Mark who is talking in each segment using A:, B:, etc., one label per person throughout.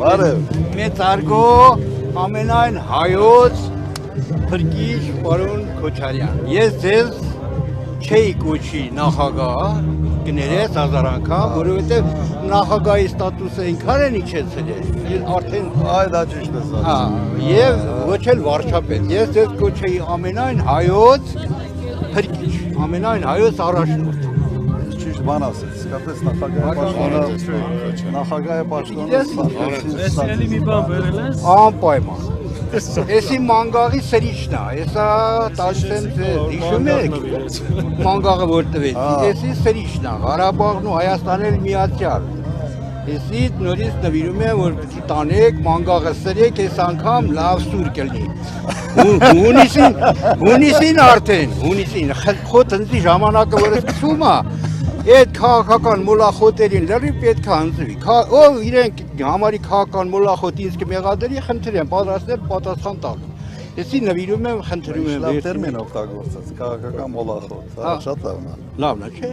A: Բարև։
B: Մեծարգո ամենայն հայոց փրկիչ պարոն Քոչարյան։ Ես ձեզ չէի կոչի նախագահ, կներես հազար անգամ, որովհետև նախագահի ստատուսը ինքան են իջեցել է, արդեն
A: Այ դա ճիշտ է սա։
B: եւ ոչ էլ վարչապետ։ Ես ձեզ կոչեի ամենայն հայոց փրկիչ, ամենայն հայոց առաջնորդ։
A: Ճիշտ բան ասեց, իսկապես նախագահի պաշտոնը
C: Էլի մի բան վերել ես։
B: Անպայման։ Էսի մանգաղի սրիչն է, հեսա տալիս եմ ձեզ, հիշում եք մանգաղը որ տվեցի, էսի սրիչն է, Ղարաբաղն ու Հայաստանն էլ միացյալ։ Էսի նորից նվիրում եմ, որ պիտի տանեք, մանգաղը սրեք, այս անգամ լավ սուր կլինի։ Հունիսին արդեն, հունիսին, խոտ ընձի ժամանակը որ սկսում է, այդ քաղաքական մոլախոտերին լրի պետք է հանձվի։ Ով իրենք համարի քաղաքական մոլախոտ ինձ կմեղադրի, խնդրեմ, պատրաստել պատասխան տալ։ Էսի նվիրում եմ, խնդրում եմ։
A: լավ տերմին օգտագործած, քաղաքական մոլախոտ, շատ լավն է։
B: Լավն է, չէ։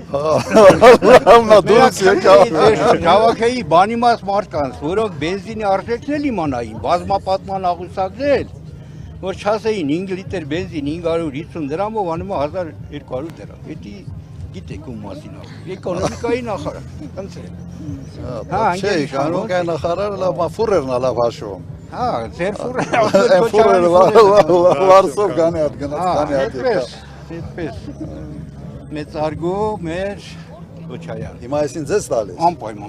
A: Լավն է, դուրս եկա։
B: Քաղաքայի բանիմաց մարդկանց, որոնք բենզինի արժեքն էլ իմանային, բազմապատման աղյուսակներ, որ չասեին 5 լիտր բենզին 550 դրամով անում է 1200 դրամ։ Էդի գիտեք ում մասին է։ Էկոնոմիկայի նախարար։ Խնդրեմ։
A: Չէ, կանոնական նախարարը լավ ֆուրերն է լավ հաշվում։
B: Հա, ձեր
A: Ֆուրերը վարսով գանի հատ գնաց, գանի հատ եկա։
B: Այդպես։ Մեծարգո մեր Քոչարյան։
A: Հիմա այսին ձեզ տալիս։
B: Անպայման